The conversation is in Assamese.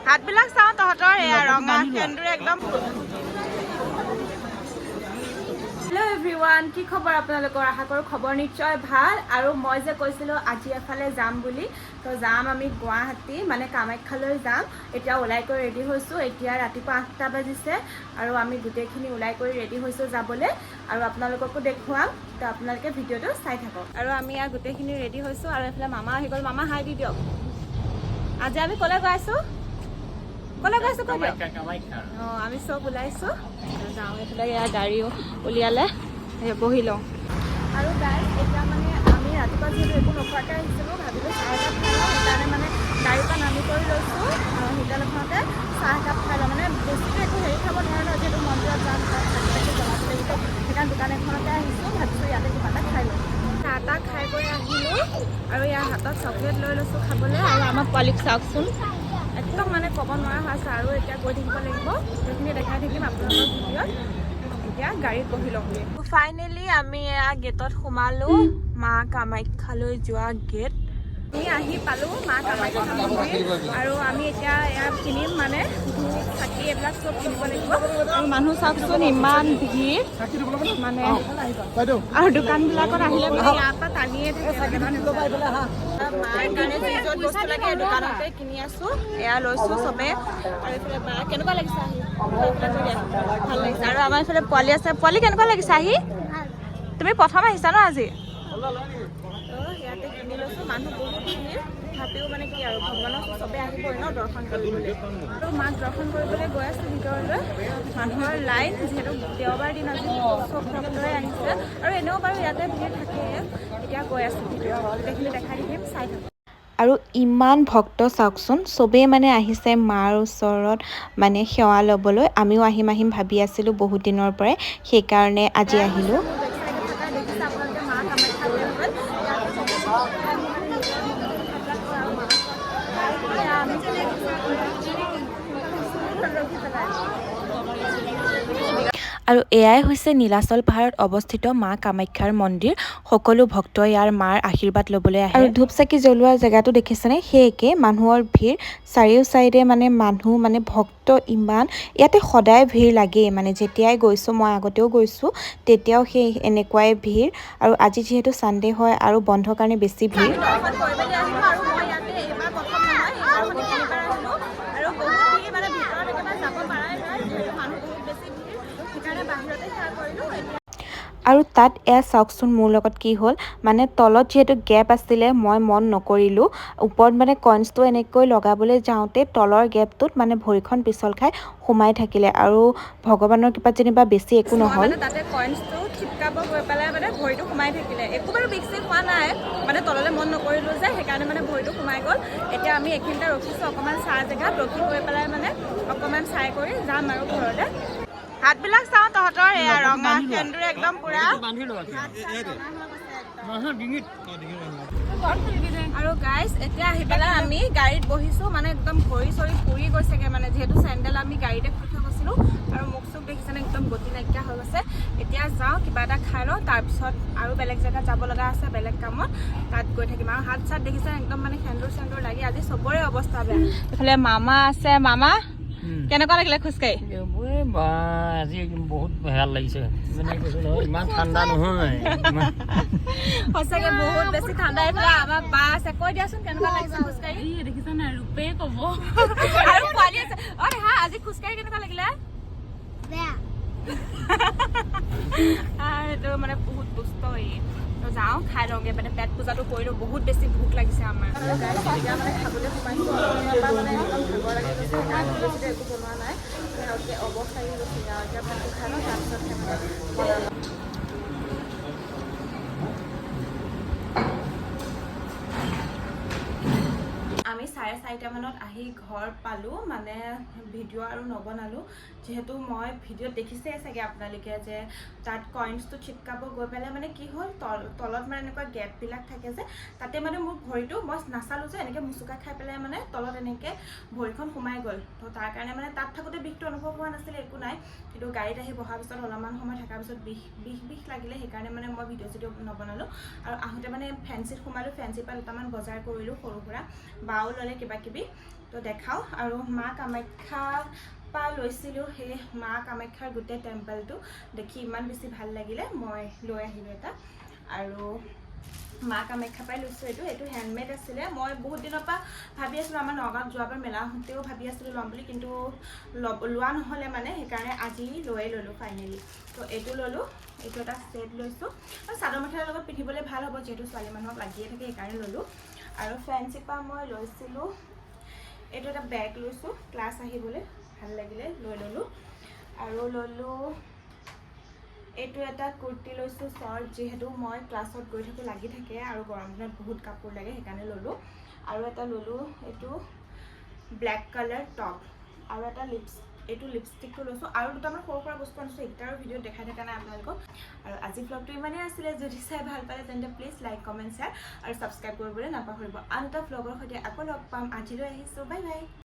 হাতবিলাক চাওঁ তহঁতৰ এয়া ৰঙা সেন্দুৰে একদম। হেল্ল' এভৰিৱান, কি খবৰ আপোনালোকৰ? আশা কৰোঁ খবৰ নিশ্চয় ভাল। আৰু মই যে কৈছিলোঁ আজি এফালে যাম বুলি, তো যাম আমি গুৱাহাটী মানে কামাখ্যালৈ যাম। এতিয়া ওলাই কৰি ৰেডি হৈছোঁ। এতিয়া ৰাতিপুৱা 8টা বাজিছে আৰু আমি গোটেইখিনি ওলাই কৰি ৰেডি হৈছোঁ যাবলৈ, আৰু আপোনালোককো দেখুৱাম। তো আপোনালোকে ভিডিঅ'টো চাই থাকক। আৰু আমি ইয়াৰ গোটেইখিনি ৰেডি হৈছোঁ আৰু এইফালে মামা আহি গ'ল। মামা হাই দি দিয়ক। আজি আমি ক'লৈ গৈ আছোঁ? ক'লৈ গৈ আছোঁ কৈ দিয়ক। অঁ, আমি চব ওলাইছোঁ, যাওঁ। এইফালে ইয়াৰ গাড়ীও উলিয়ালে, বহি লওঁ। আৰু গাইজ এতিয়া মানে আমি ৰাতিপুৱা যিহেতু একো নোখোৱাকৈ আহিছিলোঁ, ভাবিলোঁ চাহ একাপ খাই লওঁ। সেইকাৰণে মানে গাড়ীৰ পৰা নামি কৰি লৈছোঁ হোটেল এখনতে চাহ একাপ খাই লওঁ। মানে বেছিকৈ একো হেৰি খাব নোৱাৰোঁ ন, যিহেতু মন্দিৰত যাম, তাত চাকি জ্বলাব লাগিব। সেইকাৰণে দোকান এখনতে আহিছোঁ, ভাবিছোঁ ইয়াতে কিবা এটা খাই লওঁ। চাহ তাহ খাই কৰি আহিলোঁ আৰু ইয়াৰ হাতত চকলেট লৈ লৈছোঁ খাবলৈ। আৰু আমাৰ পোৱালিক চাওকচোন, একদম মানে ক'ব নোৱাৰা হৈ আছে। আৰু এতিয়া গৈ থাকিব লাগিব, সেইখিনি দেখাই থাকিম আপোনালোকৰ ভিডিঅ'ত। এতিয়া গাড়ীত বহি লওঁগৈ। ফাইনেলি আমি এয়া গেটত সোমালোঁ, মা কামাখ্যালৈ যোৱা গেট। আমি আহি পালোঁ মা কামাখ্যা মন্দিৰ। আৰু আমি এতিয়া এয়া কিনিম, মানে ধূপ চাকি এইবিলাক চব কিনিব লাগিব। আৰু মানুহ চাওকচোন ইমান ভিৰ, মানে আৰু দোকানবিলাকত আহিলে মানে ইয়াৰ পৰা টানিয়ে থাকে। মাৰ কাৰণে যি য'ত বস্তু লাগে দোকানতে কিনি আছোঁ। এয়া লৈছোঁ চবে। আৰু এইফালে বা কেনেকুৱা লাগিছে আহি? ভাল লাগিছে। আৰু আমাৰ এইফালে পোৱালি আছে। পোৱালি কেনেকুৱা লাগিছে আহি? তুমি প্ৰথম আহিছা ন আজি? ইয়াতে কিনি লৈছোঁ। মানুহ বহুত ভিৰ, তথাপিও মানে কি আৰু ভগৱানক চবেই আহিবই ন দৰ্শন কৰিবলৈ। আৰু মাক দৰ্শন কৰিবলৈ গৈ আছোঁ ভিতৰলৈ। মানুহৰ লাইন, যিহেতু দেওবাৰ দিন আজি চব ভক্তৰে আহিছে। আৰু এনেও বাৰু ইয়াতে ভিৰ থাকেই। এতিয়া গৈ আছোঁ ভিতৰত, গোটেইখিনি দেখাই থাকিম, চাই থাকক। আৰু ইমান ভক্ত চাওকচোন, চবেই মানে আহিছে মাৰ ওচৰত মানে সেৱা ল'বলৈ। আমিও আহিম আহিম ভাবি আছিলোঁ বহুত দিনৰ পৰাই, সেইকাৰণে আজি আহিলোঁ। আৰু এয়াই হৈছে নীলাচল পাহাৰত অৱস্থিত মা কামাখ্যাৰ মন্দিৰ। সকলো ভক্তই ইয়াৰ মাৰ আশীৰ্বাদ ল'বলৈ আহে। আৰু ধূপ চাকি জ্বলোৱা জেগাটো দেখিছেনে? সেই একে মানুহৰ ভিৰ, চাৰিও চাইডে মানে মানুহ, মানে ভক্ত ইমান। ইয়াতে সদায় ভিৰ লাগেই, মানে যেতিয়াই গৈছোঁ, মই আগতেও গৈছোঁ, তেতিয়াও সেই এনেকুৱাই ভিৰ। আৰু আজি যিহেতু ছানডে হয় আৰু বন্ধৰ কাৰণে বেছি ভিৰ। আৰু তাত এয়া চাওকচোন মোৰ লগত কি হ'ল, মানে তলত যিহেতু গেপ আছিলে, মই মন নকৰিলোঁ। ওপৰত মানে কইন্সটো এনেকৈ লগাবলৈ যাওঁতে তলৰ গেপটোত মানে ভৰিখন পিছল খাই সোমাই থাকিলে। আৰু ভগৱানৰ কৃপাত যেনিবা বেছি একো নহ'ল। তাতে কইন্সটো চিপকাব গৈ পেলাই মানে ভৰিটো সোমাই থাকিলে। একো বাৰু বিষ চিষ হোৱা নাই, মানে তললৈ মন নকৰিলোঁ যে, সেইকাৰণে মানে ভৰিটো সোমাই গ'ল। এতিয়া আমি এইখিনিতে ৰখিছোঁ অকণমান চাহ জেগাত, ৰখি গৈ পেলাই মানে অকণমান চাই কৰি যাম আৰু ঘৰলৈ। হাতবিলাক চাওঁ তহঁতৰ, এয়া ৰঙা সেন্দুৰে একদম পুৰা। আৰু গাইজ এতিয়া আহি পেলাই আমি গাড়ীত বহিছোঁ, মানে একদম ভৰি চৰি পুৰি গৈছেগে, মানে যিহেতু চেণ্ডেল আমি গাড়ীতে খুলি থৈ গৈছিলোঁ। আৰু মুখ চুখ দেখিছেনে একদম গতি নাইকিয়া হৈ গৈছে। এতিয়া যাওঁ কিবা এটা খাই লওঁ, তাৰপিছত আৰু বেলেগ জেগাত যাব লগা আছে, বেলেগ কামত, তাত গৈ থাকিম। আৰু হাত চাত দেখিছে একদম মানে সেন্দুৰ চেন্দুৰ লাগি আজি চবৰে অৱস্থা বেয়া। এইফালে মামা আছে। মামা কেনেকুৱা লাগিলে খোজকাঢ়ি? আজি বহুত ভাল লাগিছে, মানে ইমান ঠাণ্ডা নহয়, সঁচাকে বহুত বেছি ঠাণ্ডা। এইফালে আমাৰ বা আছে, কৈ দিয়াচোন কেনেকুৱা লাগিছে খোজকাঢ়ি? দেখিছা নাই, ৰূপে ক'ব। আৰু পোৱালি আছে। অ হা, আজি খোজকাঢ়ি কেনেকুৱা লাগিলে? বেয়া। সেইটো মানে বহুত দুষ্ট। যাওঁ খাই লওঁগে, মানে পেট পূজাটো কৰিলোঁ, বহুত বেছি ভোক লাগিছে আমাৰ। এতিয়া মানে খাবলৈ সোমাইছোঁ, মানে একদম ভাগৰ লাগি গৈছে, সেইকাৰণে বেছিকৈ একো বনোৱা নাই, মানে অৱস্থা আহি গৈছে। এতিয়া ভাতটো খাই লওঁ, তাৰপিছতহে মানে বনাম। আমি 9:30 4:30 মানত আহি ঘৰ পালোঁ মানে ভিডিঅ' আৰু নবনালোঁ যিহেতু মই ভিডিঅ'ত দেখিছেই চাগে আপোনালোকে যে তাত কইনছটো চিপকাব গৈ পেলাই মানে কি হ'ল তলত মানে এনেকুৱা গেপবিলাক থাকে যে তাতে মানে মোৰ ভৰিটো মই নাচালোঁ যে এনেকৈ মুচুকা খাই পেলাই মানে তলত এনেকৈ ভৰিখন সোমাই গ'ল তো তাৰ কাৰণে মানে তাত থাকোঁতে বিষটো অনুভৱ হোৱা নাছিলে একো নাই কিন্তু গাড়ীত আহি বহাৰ পিছত অলপমান সময় থকাৰ পিছত বিষ লাগিলে সেইকাৰণে মানে মই ভিডিঅ' চিডিঅ' নবনালোঁ আৰু আহোঁতে মানে ফেঞ্চিত সোমালোঁ ফেঞ্চিৰ পৰা দুটামান বজাৰ কৰিলোঁ সৰু সুৰা বাও ল'লে কিবা কিবি তো দেখাওঁ আৰু মা কামাখ্যা পৰা লৈছিলোঁ সেই মা কামাখ্যাৰ গোটেই টেম্পলটো দেখি ইমান বেছি ভাল লাগিলে মই লৈ আহিলোঁ এটা আৰু মা কামাখ্যা পৰাই লৈছোঁ এইটো হেণ্ডমেড আছিলে মই বহুত দিনৰ পৰা ভাবি আছিলোঁ আমাৰ নগাঁৱত যোৱাবাৰ মেলা হওঁতেও ভাবি আছিলোঁ ল'ম বুলি কিন্তু লোৱা নহ'লে মানে সেইকাৰণে আজি লৈয়ে ল'লোঁ ফাইনেলি তো এইটো ল'লোঁ এইটো এটা ছেট লৈছোঁ আৰু চাদৰ মেখেলাৰ লগত পিন্ধিবলৈ ভাল হ'ব যিহেতু ছোৱালী মানুহক লাগিয়ে থাকে সেইকাৰণে ল'লোঁ আৰু ফেঞ্চিৰ পৰা মই লৈছিলোঁ এইটো এটা বেগ লৈছোঁ ক্লাছ আহিবলৈ ভাল লাগিলে লৈ ল'লোঁ আৰু ল'লোঁ এইটো এটা কুৰ্তি লৈছোঁ শ্বৰ্ট যিহেতু মই ক্লাছত গৈ থাকোঁ লাগি থাকে আৰু গৰম দিনত বহুত কাপোৰ লাগে সেইকাৰণে ল'লোঁ আৰু এটা ল'লোঁ এইটো ব্লেক কালাৰ টপ আৰু এটা এইটো লিপষ্টিকটো লৈছোঁ আৰু দুটামান সৰু সুৰা বস্তু আনিছোঁ এইকেইটা আৰু ভিডিঅ'ত দেখাই থকা নাই আপোনালোকক আৰু আজি ভ্লগটো ইমানেই আছিলে যদি চাই ভাল পালে তেন্তে প্লিজ লাইক কমেণ্ট শ্বেয়াৰ আৰু ছাবস্ক্ৰাইব কৰিবলৈ নাপাহৰিব আন এটা ভ্লগৰ সৈতে আকৌ লগ পাম আজিলৈ আহিছোঁ বাই বাই